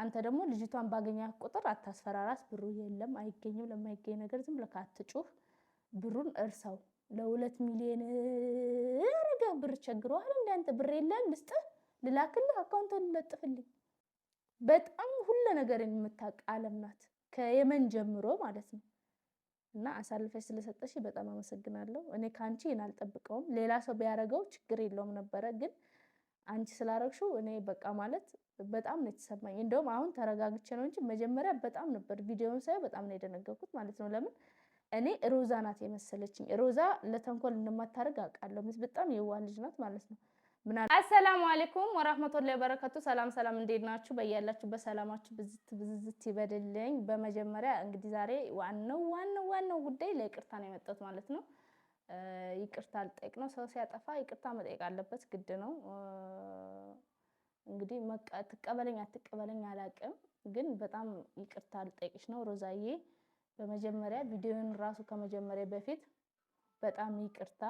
አንተ ደግሞ ልጅቷን ባገኛ ቁጥር አታስፈራራስ ብሩ የለም አይገኝም ለማይገኝ ነገር ዝም ብለህ አትጩህ ብሩን እርሳው ለ2 ሚሊዮን አረጋ ብር ቸግሯል እንዴ አንተ ብር የለም ልስጥ ልላክልህ አካውንቱን ለጥፍልኝ በጣም ሁሉ ነገር የምታውቅ ዓለም ናት ከየመን ጀምሮ ማለት ነው እና አሳልፈሽ ስለሰጠሽ በጣም አመሰግናለሁ እኔ ካንቺ እናልጠብቀውም ሌላ ሰው ቢያረጋው ችግር የለውም ነበር ግን አንቺ ስላረግሽው እኔ በቃ ማለት በጣም ነው የተሰማኝ እንደውም አሁን ተረጋግቼ ነው እንጂ መጀመሪያ በጣም ነበር ቪዲዮውን ሳይ በጣም ነው የደነገኩት ማለት ነው ለምን እኔ ሮዛ ናት የመሰለችኝ ሮዛ ለተንኮል እንደማታረግ አውቃለሁ በጣም የዋህ ልጅ ናት ማለት ነው አሰላሙ አለይኩም ወራህመቱላሂ ወበረካቱ ሰላም እንዴት በያላችሁ በሰላማችሁ ብዝት ይበደልኝ በመጀመሪያ እንግዲህ ዛሬ ዋናው ጉዳይ ለይቅርታ ነው የመጣሁት ማለት ነው ይቅርታ ልጠይቅ ነው ሰው ሲያጠፋ ይቅርታ መጠየቅ አለበት ግድ ነው እንግዲህ ትቀበለኝ አትቀበለኝ አላቅም ግን በጣም ይቅርታ ልጠይቅሽ ነው ሮዛዬ በመጀመሪያ ቪዲዮን ራሱ ከመጀመሪያ በፊት በጣም ይቅርታ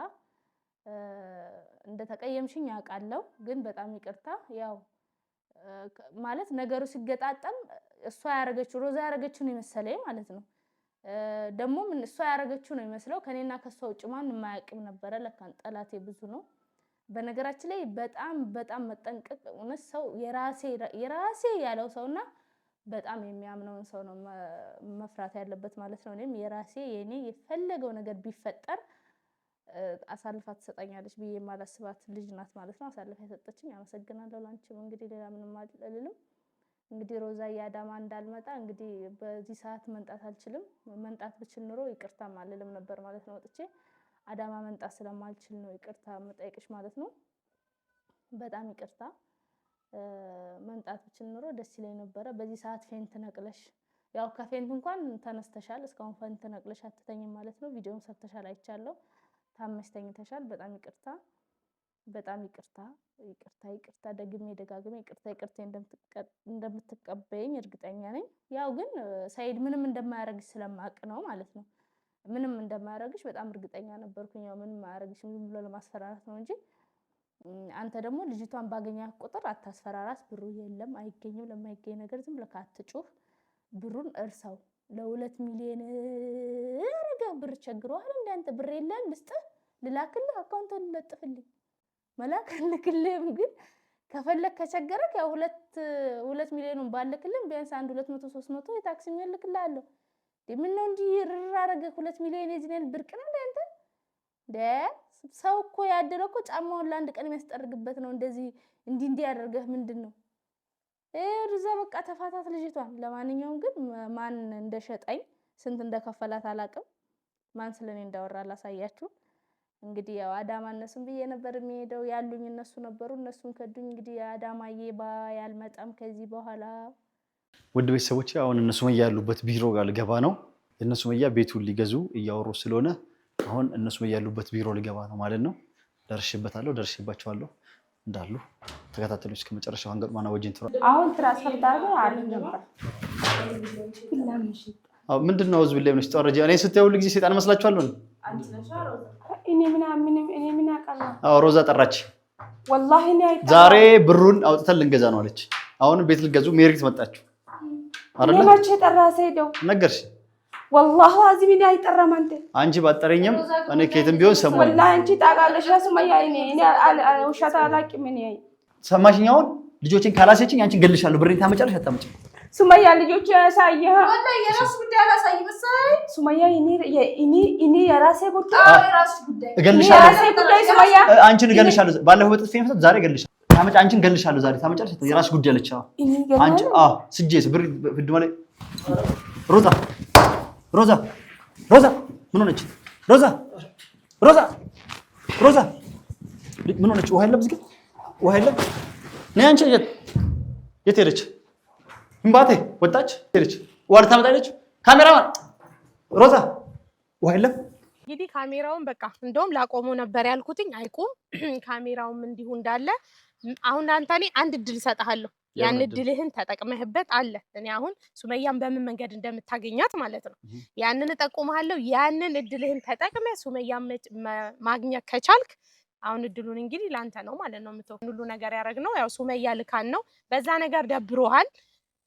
እንደ ተቀየምሽኝ ያውቃለሁ ግን በጣም ይቅርታ ያው ማለት ነገሩ ሲገጣጣም እሷ ያረገችው ሮዛ ያረገችው ነው መሰለኝ ማለት ነው ደሞ ምን እሷ ያረገችው ነው የሚመስለው ከኔና ከሷ ውጭ ማንንም ማያውቅም ነበር ለካን ጠላቴ ብዙ ነው በነገራችን ላይ በጣም መጠንቀቅ እውነት ሰው የራሴ ያለው ሰውና በጣም የሚያምነውን ሰው ነው መፍራት ያለበት ማለት ነው እኔም የራሴ የኔ የፈለገው ነገር ቢፈጠር አሳልፋ ተሰጣኛለች ብዬ ማላስባት ልጅ ናት ማለት ነው አሳልፋ የሰጠችኝ አመሰግናለሁ ላንቺም እንግዲህ ሌላ ምንም አልልም እንግዲህ ሮዛ ያዳማ እንዳልመጣ እንግዲህ በዚህ ሰዓት መንጣት አልችልም መንጣት ብችል ኖሮ ይቅርታ ማለልም ነበር ማለት ነው ወጥቼ አዳማ መንጣት ስለማልችል ነው ይቅርታ መጠየቅሽ ማለት ነው በጣም ይቅርታ መንጣት ብችል ኖሮ ደስ ይለኝ ነበር በዚህ ሰዓት ፌንት ነቅለሽ ያው ከፌንት እንኳን ተነስተሻል እስካሁን ፌንት ነቅለሽ አትተኝም ማለት ነው ቪዲዮውን ሰርተሻል አይቻለሁ ታመስተኝ ተሻል በጣም ይቅርታ ደግሜ ደጋግሜ ይቅርታ እንደምትቀበይኝ እርግጠኛ ነኝ ያው ግን ሳይድ ምንም እንደማያረግሽ ስለማቅ ነው ማለት ነው ምንም እንደማያረግሽ በጣም እርግጠኛ ነበርኩኝ ያው ምንም ማያረግሽ ዝም ብሎ ለማስፈራራት ነው እንጂ አንተ ደግሞ ልጅቷን ባገኛ ቁጥር አታስፈራራስ ብሩ የለም አይገኝም ለማይገኝ ነገር ዝም ብለህ አትጩህ ብሩን እርሳው ለ2 ሚሊዮን አረጋ ብር ቸግሯል እንዴ አንተ ብር የለም ልስጥ ልላክልህ አካውንቱን ለጥፍልኝ መላክልክልህም ግን ከፈለክ ከቸገረክ ያው 2 ሚሊዮኑን ባልክልህም ቢያንስ 200 300 የታክሲ መልክልሃለሁ ደምነው እንጂ ይራረገ 2 ሚሊዮን የዚህን ብርቅ ነው እንዴ አንተ ሰው እኮ ያደረው እኮ ጫማውን ለአንድ ቀን የሚያስጠርግበት ነው እንደዚህ እንዲ ያደርገህ ምንድነው እርዛ በቃ ተፋታት ልጅቷን ለማንኛውም ግን ማን እንደሸጠኝ ስንት እንደከፈላት አላቅም ማን ስለኔ እንዳወራ ላሳያችሁ እንግዲህ ያው አዳማ እነሱን ብዬ ነበር የሚሄደው ያሉኝ እነሱ ነበሩ እነሱን ከዱኝ እንግዲህ አዳማዬ ያልመጣም ከዚህ በኋላ ውድ ቤተሰቦች አሁን እነሱ ያሉበት ቢሮ ጋር ልገባ ነው እነሱ ቤቱን ሊገዙ እያወሩ ስለሆነ አሁን እነሱ ያሉበት ቢሮ ልገባ ነው ማለት ነው ደርሽባቸዋለሁ እንዳሉ ተከታተሉኝ እስከ መጨረሻው አንገጥማና ወጅን ትራ አሁን ትራንስፈር ታርጎ አለኝ ነበር ምንድነው ህዝብ ላይ ነው ተወረጀ እኔ ስትያው ሁሉ ጊዜ ሰይጣን መስላችኋለሁ አንቺ ነሽ እኔ ምን አቀላ ሮዛ ጠራች والله እኔ አይታ ዛሬ ብሩን አውጥተን ልንገዛ ነው አለች አሁን ቤት ልገዙ ሜሪት መጣችሁ አይደል ለማች ተራሰ ሄደው ነገርሽ والله አዚም እኔ አይጠራም አንቺ ባጠረኝም እኔ ከየትም ቢሆን ሰማኝ والله አንቺ ታቃለሽ ሱመያ እኔ ውሸታ አላቅም እኔ ሰማሽኛውን ልጆችን ካላሰችኝ አንቺን ገልሻለሁ ብሬን ታመጫለሽ አታመጭ ሱመያ ልጆች ያሳየ والله የራስ ጉዳይ አላሳይ መሰይ ሱመያ እኔ የራሴ ጉዳይ እገልሻለሁ የራሴ ጉዳይ ሱመያ አንቺን እገልሻለሁ ባለፈው በጥፍ ፈምሰት ዛሬ እገልሻለሁ ታመጭ አንቺን እገልሻለሁ ዛሬ ታመጫለሽ የራስ ጉዳይ አለች አንቺ ስጄስ ብር ፍድ ማለት ሮዛ ምን ሆነች ሮዛ ምን ሆነች ውሃ የለም ዝግ ውሃ የለም ነይ አንቺ የት ሄደች እንባቴ ወጣች ሄደች ዋል ታመጣለች ካሜራማን ሮዛ ውሃ የለም እንግዲህ ካሜራውን በቃ እንደውም ላቆሞ ነበር ያልኩትኝ አይቆም ካሜራውም እንዲሁ እንዳለ አሁን አንተኔ አንድ ድል ሰጣለሁ ያን ድልህን ተጠቅመህበት አለ እኔ አሁን ሱመያን በምን መንገድ እንደምታገኛት ማለት ነው ያንን ተጠቁመሃለሁ ያንን ድልህን ተጠቅመ ሱመያን ማግኘት ከቻልክ አሁን ድሉን እንግዲህ ላንተ ነው ማለት ነው ሁሉ ነገር ያረግነው ያው ሱመያ ልካን ነው በዛ ነገር ደብሮሃል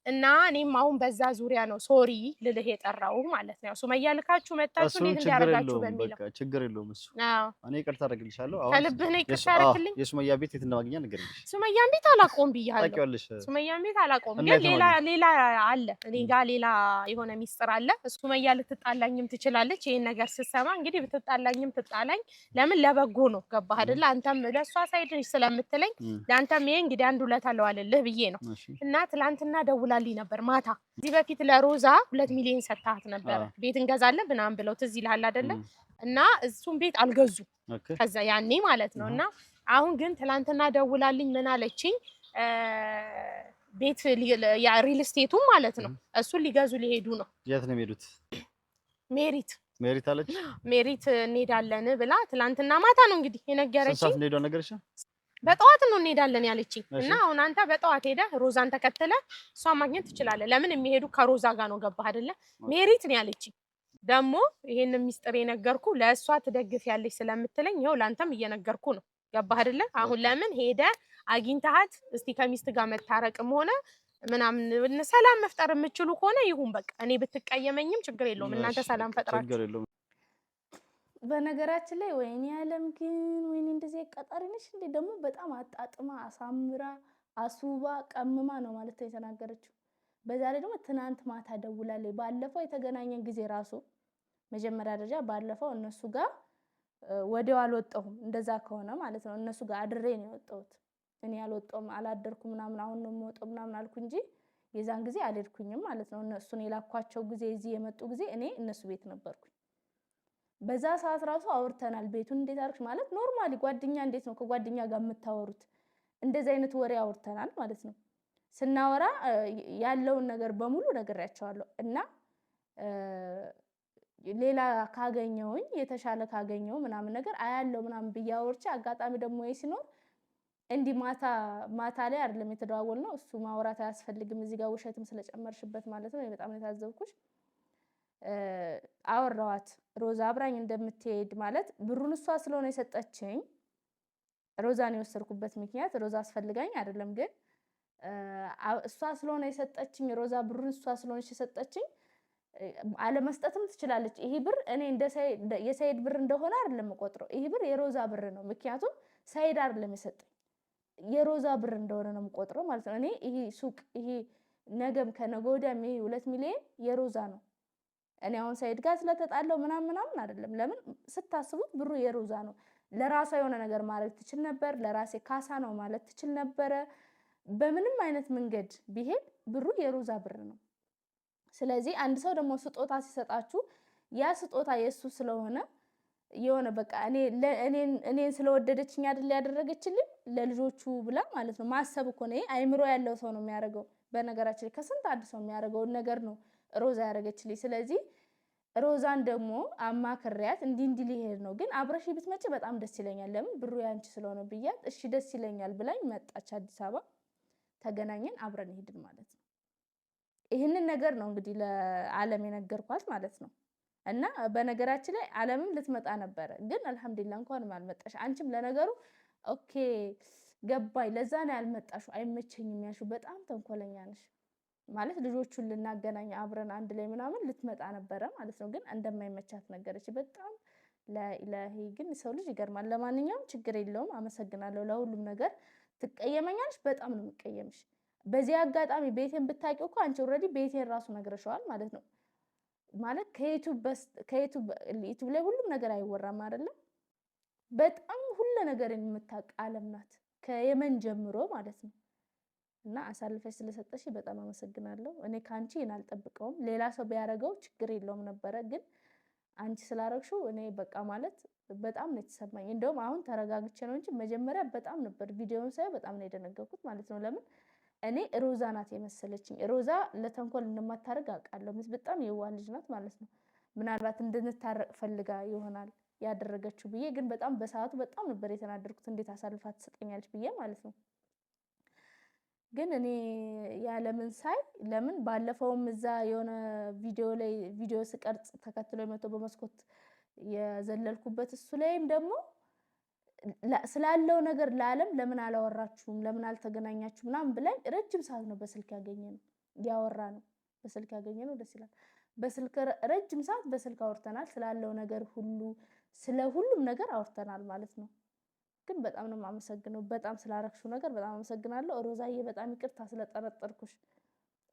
እና እኔም አሁን በዛ ዙሪያ ነው ሶሪ ልልህ የጠራው ማለት ነው። ሱመያ ልካችሁ መጣችሁ እንዴት እንዲያረጋችሁ በሚለው በቃ ችግር የለውም እሱ። አዎ እኔ ይቅርታ አደርግልሻለሁ። አሁን ከልብህ ነው ይቅርታ ያደርግልኝ። የሱመያ ቤት የት እንደማግኛ ንገሪልሽ። ሱመያን ቤት አላቆም ብያለሁ። ታውቂዋለሽ። ሱመያን ቤት አላቆም፣ ግን ሌላ አለ እኔ ጋር ሌላ የሆነ ሚስጥር አለ። ሱመያ ልትጣላኝም ትችላለች። ይሄን ነገር ስትሰማ እንግዲህ ብትጣላኝም ትጣላኝ፣ ለምን ለበጎ ነው። ገባህ አይደለ? አንተም ለሷ ሳይድ ስለምትለኝ ለአንተም ይሄ እንግዲህ አንድ ውለታ አለዋለልህ ብዬ ነው። እና ትላንትና ደውላልኝ ነበር ማታ። እዚህ በፊት ለሮዛ 2 ሚሊዮን ሰጣት ነበር ቤት እንገዛለን ምናምን ብለው ትዝ ይልሃል አይደለ? እና እሱም ቤት አልገዙ ከዛ ያኔ ማለት ነው። እና አሁን ግን ትላንትና ደውላልኝ ምን አለችኝ? ቤት ያ ሪል ስቴቱ ማለት ነው እሱን ሊገዙ ሊሄዱ ነው። የት ነው የሚሄዱት? ሜሪት አለች። ሜሪት እንሄዳለን ብላ ትላንትና ማታ ነው እንግዲህ የነገረችኝ። ሰዓት እንሄዳለን ነገርሽ? በጠዋት ነው እንሄዳለን ያለችኝ። እና አሁን አንተ በጠዋት ሄደህ ሮዛን ተከትለ እሷን ማግኘት ትችላለህ። ለምን የሚሄዱ ከሮዛ ጋር ነው። ገባህ አይደለ? ሜሪት ነው ያለችኝ። ደግሞ ይሄንን ሚስጥር የነገርኩ ለእሷ ትደግፍ ያለች ስለምትለኝ ይኸው ለአንተም እየነገርኩ ነው። ገባህ አይደለ? አሁን ለምን ሄደህ አግኝተሃት እስቲ ከሚስት ጋር መታረቅም ሆነ ምናምን ሰላም መፍጠር የምችሉ ከሆነ ይሁን በቃ። እኔ ብትቀየመኝም ችግር የለውም። እናንተ ሰላም ፈጥራችሁ በነገራችን ላይ ወይኔ አለም ግን ወይኔ እንደዚህ ቀጣሪ ነሽ እንዴ! ደግሞ በጣም አጣጥማ አሳምራ አሱባ ቀምማ ነው ማለት የተናገረችው። በዛ ላይ ደግሞ ትናንት ማታ ደውላለች። ባለፈው የተገናኘን ጊዜ ራሱ መጀመሪያ ደረጃ ባለፈው እነሱ ጋር ወዲያው አልወጣሁም። እንደዛ ከሆነ ማለት ነው እነሱ ጋር አድሬ ነው የወጣሁት። እኔ አልወጣሁም አላደርኩም ምናምን አሁን ነው የምወጣው ምናምን አልኩ እንጂ የዛን ጊዜ አልሄድኩኝም ማለት ነው። እነሱን የላኳቸው ጊዜ እዚህ የመጡ ጊዜ እኔ እነሱ ቤት ነበርኩኝ። በዛ ሰዓት ራሱ አውርተናል። ቤቱን እንዴት አርክሽ ማለት ኖርማሊ ጓደኛ እንዴት ነው ከጓደኛ ጋር የምታወሩት? እንደዚህ አይነት ወሬ አውርተናል ማለት ነው። ስናወራ ያለውን ነገር በሙሉ ነግሬያቸዋለሁ። እና ሌላ ካገኘውኝ የተሻለ ካገኘው ምናምን ነገር አያለው ምናምን ብያወርቼ አጋጣሚ ደግሞ ሲኖር እንዲህ ማታ ላይ አይደለም የተደዋወልነው። እሱ ማውራት አያስፈልግም እዚህ ጋር ውሸትም ስለጨመርሽበት ማለት ነው። በጣም ነው የታዘብኩሽ። አወራዋት ሮዛ አብራኝ እንደምትሄድ ማለት ብሩን እሷ ስለሆነ የሰጠችኝ። ሮዛን የወሰድኩበት ምክንያት ሮዛ አስፈልጋኝ አይደለም፣ ግን እሷ ስለሆነ የሰጠችኝ ሮዛ ብሩን እሷ ስለሆነች የሰጠችኝ አለመስጠትም ትችላለች። ይሄ ብር እኔ እንደ የሰይድ ብር እንደሆነ አይደለም የምቆጥረው። ይሄ ብር የሮዛ ብር ነው። ምክንያቱም ሰይድ አይደለም የሰጠኝ የሮዛ ብር እንደሆነ ነው የምቆጥረው ማለት ነው። እኔ ይሄ ሱቅ ይሄ ነገም ከነገ ወዲያም ይሄ 2 ሚሊዮን የሮዛ ነው። እኔ አሁን ሰይድ ጋር ስለተጣለው ምናምን አይደለም። ለምን ስታስቡት ብሩ የሮዛ ነው። ለራሷ የሆነ ነገር ማድረግ ትችል ነበር። ለራሴ ካሳ ነው ማለት ትችል ነበረ። በምንም አይነት መንገድ ቢሄድ ብሩ የሮዛ ብር ነው። ስለዚህ አንድ ሰው ደግሞ ስጦታ ሲሰጣችሁ ያ ስጦታ የሱ ስለሆነ የሆነ በቃ እኔን ስለወደደችኝ አይደል ያደረገችልኝ ለልጆቹ ብላ ማለት ነው። ማሰብ እኮ ነው። አይምሮ ያለው ሰው ነው የሚያደርገው። በነገራችን ከስንት አንድ ሰው የሚያደርገውን ነገር ነው ሮዛ ያደረገችልኝ። ስለዚህ ሮዛን ደግሞ አማክሪያት እንዲህ ሊሄድ ነው ግን አብረሽ ብትመጪ በጣም ደስ ይለኛል። ለምን ብሩ ያንቺ ስለሆነ ብያት እሺ ደስ ይለኛል ብላኝ መጣች። አዲስ አበባ ተገናኘን፣ አብረን ሄድን ማለት ነው። ይህንን ነገር ነው እንግዲህ ለዓለም የነገርኳት ማለት ነው። እና በነገራችን ላይ ዓለምም ልትመጣ ነበረ ግን አልሐምዱሊላህ እንኳንም አልመጣሽ። አንቺም ለነገሩ ኦኬ ገባኝ፣ ለዛ ነው ያልመጣሽው አይመቸኝም ያልሽው። በጣም ተንኮለኛ ነሽ ማለት ልጆቹን ልናገናኝ አብረን አንድ ላይ ምናምን ልትመጣ ነበረ ማለት ነው። ግን እንደማይመቻት ነገረች። በጣም ለኢላሂ ግን ሰው ልጅ ይገርማል። ለማንኛውም ችግር የለውም አመሰግናለሁ ለሁሉም ነገር። ትቀየመኛለሽ፣ በጣም ነው የምቀየምሽ። በዚህ አጋጣሚ ቤቴን ብታውቂው እኮ አንቺ ኦልሬዲ ቤቴን ራሱ ነግረሽዋል ማለት ነው። ማለት ከዩቲዩብ ላይ ሁሉም ነገር አይወራም አይደለም። በጣም ሁሉ ነገር የምታውቅ ዓለም ናት ከየመን ጀምሮ ማለት ነው። እና አሳልፈሽ ስለሰጠሽ በጣም አመሰግናለሁ። እኔ ካንቺ አልጠብቀውም። ሌላ ሰው ቢያረጋው ችግር የለውም ነበረ፣ ግን አንቺ ስላረግሽው እኔ በቃ ማለት በጣም ነው የተሰማኝ። እንደውም አሁን ተረጋግቼ ነው እንጂ መጀመሪያ በጣም ነበር ቪዲዮውን ሳይ በጣም ነው የደነገጥኩት ማለት ነው። ለምን እኔ ሮዛ ናት የመሰለችኝ። ሮዛ ለተንኮል እንደማታረግ አውቃለሁ። በጣም የዋህ ልጅ ናት ማለት ነው። ምናልባት እንድንታረቅ ፈልጋ ይሆናል ያደረገችው ብዬ፣ ግን በጣም በሰዓቱ በጣም ነበር የተናደድኩት። እንዴት አሳልፋ ትሰጠኛለች ብዬ ማለት ነው። ግን እኔ ያለምን ሳይ ለምን ባለፈውም እዛ የሆነ ቪዲዮ ስቀርጽ ተከትሎ የመቶ በመስኮት የዘለልኩበት እሱ ላይም ደግሞ ስላለው ነገር ለዓለም ለምን አላወራችሁም ለምን አልተገናኛችሁም ምናምን ብለን ረጅም ሰዓት ነው በስልክ ያገኘነው። ያወራ ነው በስልክ ያገኘነው ደስ ይላል። በስልክ ረጅም ሰዓት በስልክ አውርተናል። ስላለው ነገር ሁሉ ስለ ሁሉም ነገር አውርተናል ማለት ነው። ግን በጣም ነው የማመሰግነው። በጣም ስላረክሽው ነገር በጣም አመሰግናለሁ። ሮዛዬ በጣም ይቅርታ ስለጠረጠርኩሽ።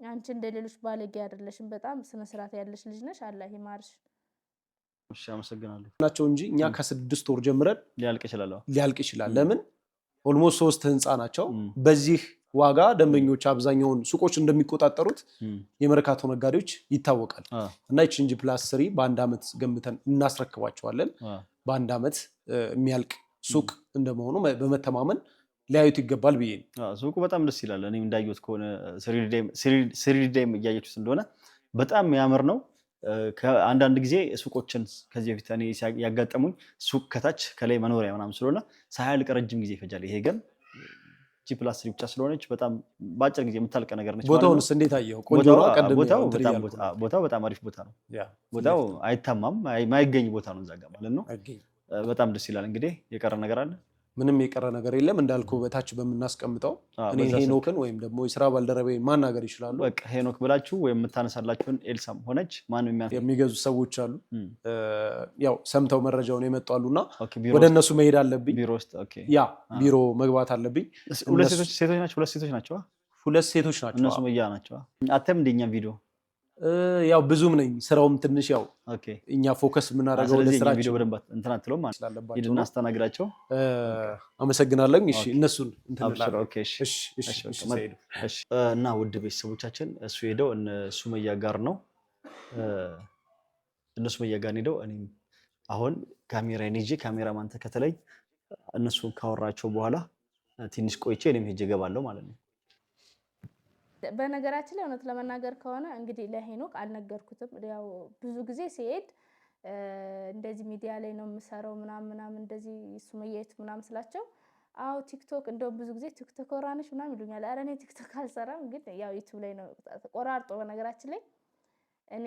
አንቺ እንደሌሎች ባለጌ አይደለሽም። በጣም ስነ ስርዓት ያለሽ ልጅ ነሽ። አላህ ይማርሽ። እሺ አመሰግናለሁ። ናቸው እንጂ እኛ ከ6 ወር ጀምረን ሊያልቅ ይችላል። ለምን ኦልሞስት 3 ህንፃ ናቸው። በዚህ ዋጋ ደንበኞች አብዛኛውን ሱቆች እንደሚቆጣጠሩት የመርካቶ ነጋዴዎች ይታወቃል። እና ኤችኤንጂ ፕላስ 3 በአንድ ዓመት ገንብተን እናስረክባቸዋለን። በአንድ ዓመት የሚያልቅ ሱቅ እንደመሆኑ በመተማመን ሊያዩት ይገባል ብዬ ነው። ሱቁ በጣም ደስ ይላል። እኔም እንዳየሁት ከሆነ ስሪዲም እያየችሁት እንደሆነ በጣም የሚያምር ነው። አንዳንድ ጊዜ ሱቆችን ከዚህ በፊት እኔ ያጋጠሙኝ ሱቅ ከታች ከላይ መኖሪያ ምናምን ስለሆነ ሳያልቅ ረጅም ጊዜ ይፈጃል። ይሄ ግን G+3 ብቻ ስለሆነች በጣም በአጭር ጊዜ የምታልቅ ነገር ነች። ቦታውንስ እንዴት አየኸው? ቆንጆ ነው። ቦታው በጣም አሪፍ ቦታ ነው። ቦታው አይታማም፣ ማይገኝ ቦታ ነው እዛ ጋር ማለት ነው። በጣም ደስ ይላል። እንግዲህ የቀረ ነገር አለ? ምንም የቀረ ነገር የለም። እንዳልኩ በታች በምናስቀምጠው እኔ ሄኖክን ወይም ደግሞ የስራ ባልደረባዬ ማናገር ይችላሉ። በቃ ሄኖክ ብላችሁ ወይም የምታነሳላችሁን ኤልሳም ሆነች ማንም የሚገዙ ሰዎች አሉ። ያው ሰምተው መረጃውን የመጣሉና ወደ እነሱ መሄድ አለብኝ። ቢሮ ውስጥ ቢሮ መግባት አለብኝ። ሁለት ሴቶች ናቸው። እነሱ መያ ናቸው። አተም እንደኛ ቪዲዮ ያው ብዙም ነኝ። ስራውም ትንሽ ያው እኛ ፎከስ የምናደርገው ወደ ስራችን ቪዲዮ በደንብ እንትን አትለው ማለት ሂድና አስተናግዳቸው። አመሰግናለሁ። እሺ እነሱን እና ውድ ቤተሰቦቻችን እሱ ሄደው ሱመያ ጋር ነው። እነሱ ሱመያ ጋር ሄደው እኔም አሁን ካሜራዬን ይዤ ካሜራማን ተከተለኝ። እነሱን ካወራቸው በኋላ ትንሽ ቆይቼ እኔም ሄጄ እገባለሁ ማለት ነው። በነገራችን ላይ እውነት ለመናገር ከሆነ እንግዲህ ለሄኖክ አልነገርኩትም። ያው ብዙ ጊዜ ሲሄድ እንደዚህ ሚዲያ ላይ ነው የምሰራው ምናምን እንደዚህ ሱመያት ምናምን ስላቸው አዎ ቲክቶክ እንደው ብዙ ጊዜ ቲክቶከር ነሽ ምናምን ይሉኛል። ኧረ እኔ ቲክቶክ አልሰራም፣ ግን ያው ዩቲዩብ ላይ ነው ቆራርጦ። በነገራችን ላይ እኔ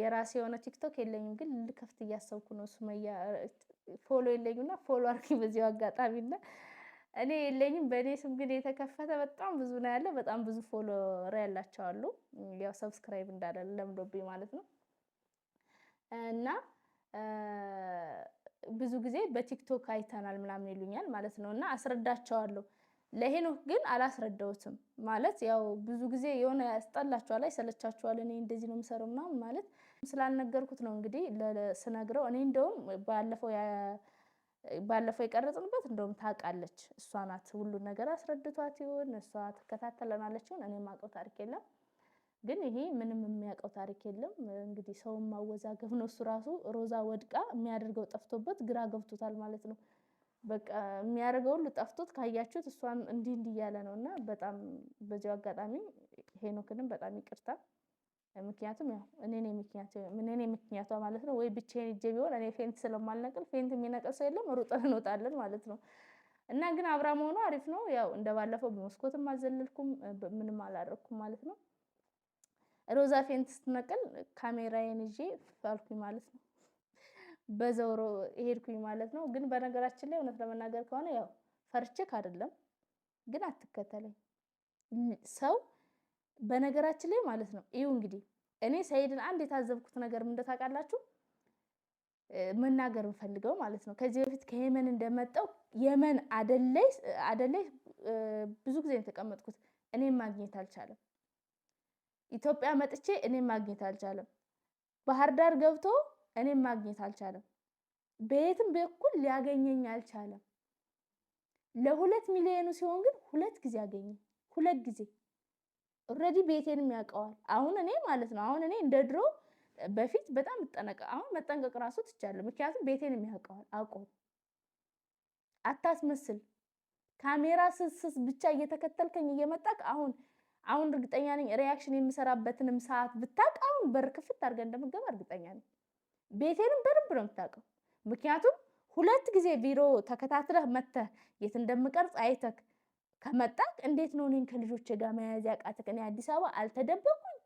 የራሴ የሆነ ቲክቶክ የለኝም፣ ግን ልከፍት እያሰብኩ ነው። ሱመያ ፎሎ የለኝና ፎሎ አርኪ በዚህ አጋጣሚና እኔ የለኝም። በእኔ ስም ግን የተከፈተ በጣም ብዙ ነው ያለው። በጣም ብዙ ፎሎወር ያላቸው አሉ። ያው ሰብስክራይብ እንዳለ ለምዶብኝ ማለት ነው። እና ብዙ ጊዜ በቲክቶክ አይተናል ምናምን ይሉኛል ማለት ነው። እና አስረዳቸዋለሁ። ለሄኖክ ግን አላስረዳውትም ማለት ያው ብዙ ጊዜ የሆነ ያስጠላቸዋል፣ አይሰለቻቸዋል። እኔ እንደዚህ ነው የምሰራው ምናምን ማለት ስላልነገርኩት ነው እንግዲህ ስነግረው። እኔ እንደውም ባለፈው የቀረጽንበት እንደውም ታውቃለች፣ እሷ ናት ሁሉ ነገር አስረድቷት ይሁን እሷ ተከታተለናለች ይሁን እኔ ማውቀው ታሪክ የለም። ግን ይሄ ምንም የሚያውቀው ታሪክ የለም። እንግዲህ ሰውን ማወዛገብ ነው። እሱ ራሱ ሮዛ ወድቃ የሚያደርገው ጠፍቶበት ግራ ገብቶታል ማለት ነው። በቃ የሚያደርገው ሁሉ ጠፍቶት ካያችሁት እሷም እንዲህ እያለ ነውና በጣም በዚሁ አጋጣሚ ሄኖክንም በጣም ይቅርታ። ምክንያቱም ያው እኔ ነኝ ምክንያቷ ማለት ነው። ወይ ብቻዬን እጄ ቢሆን እኔ ፌንት ስለማልነቅል ፌንት የሚነቅል ሰው የለም፣ ሩጠን እንወጣለን ማለት ነው። እና ግን አብራ መሆኑ አሪፍ ነው። ያው እንደባለፈው በመስኮትም አልዘለልኩም ምንም አላደረኩም ማለት ነው። ሮዛ ፌንት ስትነቅል ካሜራዬን ይዤ ፋልኩኝ ማለት ነው። በዘውሮ ሄድኩኝ ማለት ነው። ግን በነገራችን ላይ እውነት ለመናገር ከሆነ ያው ፈርቼክ አይደለም፣ ግን አትከተለኝ ሰው በነገራችን ላይ ማለት ነው። ይኸው እንግዲህ እኔ ሰይድን አንድ የታዘብኩት ነገር ምን እንደታውቃላችሁ መናገር እንፈልገው ማለት ነው። ከዚህ በፊት ከየመን እንደመጣው የመን አደለይ ብዙ ጊዜ የተቀመጥኩት እኔም ማግኘት አልቻለም። ኢትዮጵያ መጥቼ እኔም ማግኘት አልቻለም። ባህር ዳር ገብቶ እኔም ማግኘት አልቻለም። በየትም በኩል ሊያገኘኝ አልቻለም። ለ2 ሚሊዮኑ ሲሆን ግን 2 ጊዜ አገኘኝ። 2 ጊዜ ኦልሬዲ ቤቴንም ያውቀዋል። አሁን እኔ ማለት ነው አሁን እኔ እንደ ድሮ በፊት በጣም አሁን መጠንቀቅ ራሱ ትቻለሁ። ምክንያቱም ቤቴንም ያውቀዋል። አውቆ አታስመስል። ካሜራ ስስ ብቻ እየተከተልከኝ እየመጣክ አሁን እርግጠኛ ነኝ ሪያክሽን የምሰራበትንም ሰዓት ብታውቅ አሁን በር ክፍት አድርገን እንደምገባ እርግጠኛ ነኝ። ቤቴንም በደንብ ነው የምታውቀው። ምክንያቱም 2 ጊዜ ቢሮ ተከታትለህ መተህ የት እንደምቀርጽ አይተክ ከመጣክ እንዴት ነው እኔን ከልጆቼ ጋር መያዝ ያቃተክ? እኔ አዲስ አበባ አልተደበቅኩኝ፣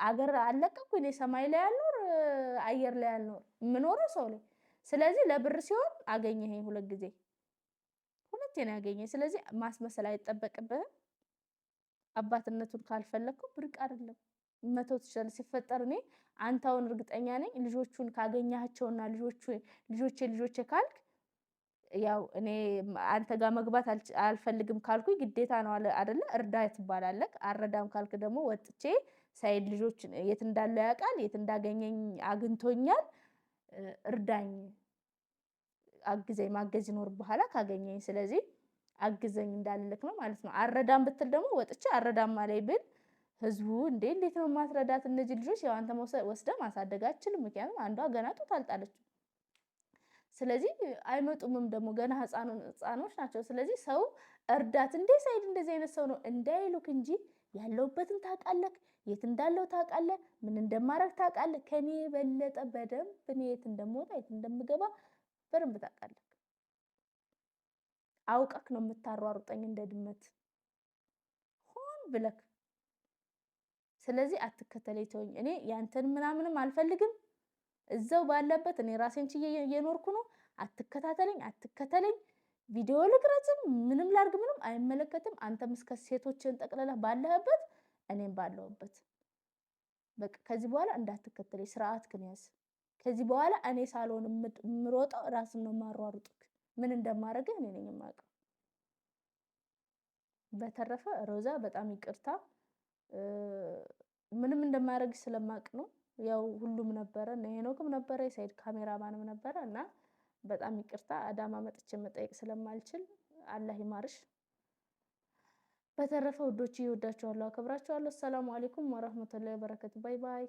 አገር አልለቀቅኩኝ። እኔ ሰማይ ላይ አልኖር አየር ላይ አልኖር የምኖረው ሰው ላይ። ስለዚህ ለብር ሲሆን አገኘኸኝ 2 ጊዜ 2 ነው ያገኘኝ። ስለዚህ ማስመሰል አይጠበቅብህም። አባትነቱን ካልፈለግከው ብርቅ አይደለም መተው ትችላለህ። ሲፈጠር እኔ አንተውን እርግጠኛ ነኝ ልጆቹን ካገኛቸውና ልጆቼ ካልክ ያው እኔ አንተ ጋር መግባት አልፈልግም ካልኩኝ ግዴታ ነው አይደለ? እርዳ ትባላለህ። አረዳም ካልክ ደግሞ ወጥቼ ሳይድ ልጆች የት እንዳለው ያውቃል፣ የት እንዳገኘኝ አግኝቶኛል፣ እርዳኝ፣ አግዘኝ፣ ማገዝ ይኖርብሃል ካገኘኝ። ስለዚህ አግዘኝ እንዳልልክ ነው ማለት ነው። አረዳም ብትል ደግሞ ወጥቼ አረዳም ማለይ ብል ህዝቡ እንዴት ነው ማስረዳት? እነዚህ ልጆች ያው አንተ ወስደህ ማሳደግ አትችልም። ምክንያቱም አንዷ ገና ጡት አልጣለችም። ስለዚህ አይመጡምም ደግሞ ገና ህፃኖች ናቸው። ስለዚህ ሰው እርዳት እንዴ ሳይድ እንደዚህ አይነት ሰው ነው እንዳይሉክ እንጂ ያለውበትን ታውቃለህ፣ የት እንዳለው ታውቃለህ፣ ምን እንደማረግ ታውቃለህ። ከኔ የበለጠ በደንብ እኔ የት እንደምወጣ የት እንደምገባ በደንብ ታውቃለህ። አውቀክ ነው የምታሯሩጠኝ እንደ ድመት ሆን ብለክ። ስለዚህ አትከተለኝ፣ ተወኝ። እኔ ያንተን ምናምንም አልፈልግም። እዛው ባለበት እኔ ራሴን ችዬ እየኖርኩ ነው። አትከተለኝ። ቪዲዮ ልቅረጽም ምንም ላርግ ምንም አይመለከትም። አንተም እስከ ሴቶችን ጠቅለላ ባለህበት እኔም ባለሁበት በቃ ከዚህ በኋላ እንዳትከተለኝ፣ ስርዓትክን ያዝ። ከዚህ በኋላ እኔ ሳልሆን የምሮጠው ራስን ነው የማሯሩጥክ። ምን እንደማደርግህ እኔ ነኝ የማውቀው። በተረፈ ሮዛ በጣም ይቅርታ፣ ምንም እንደማደርግ ስለማቅ ነው። ያው ሁሉም ነበረ እና ሄኖክም ነበረ፣ የሳይድ ካሜራማንም ነበረ እና በጣም ይቅርታ አዳማ መጥቼ መጠየቅ ስለማልችል አላህ ይማርሽ። በተረፈ ውዶች ይወዳችኋለሁ፣ አከብራችኋለሁ። ሰላም አለይኩም ወራህመቱላሂ ወበረካቱ። ባይ ባይ።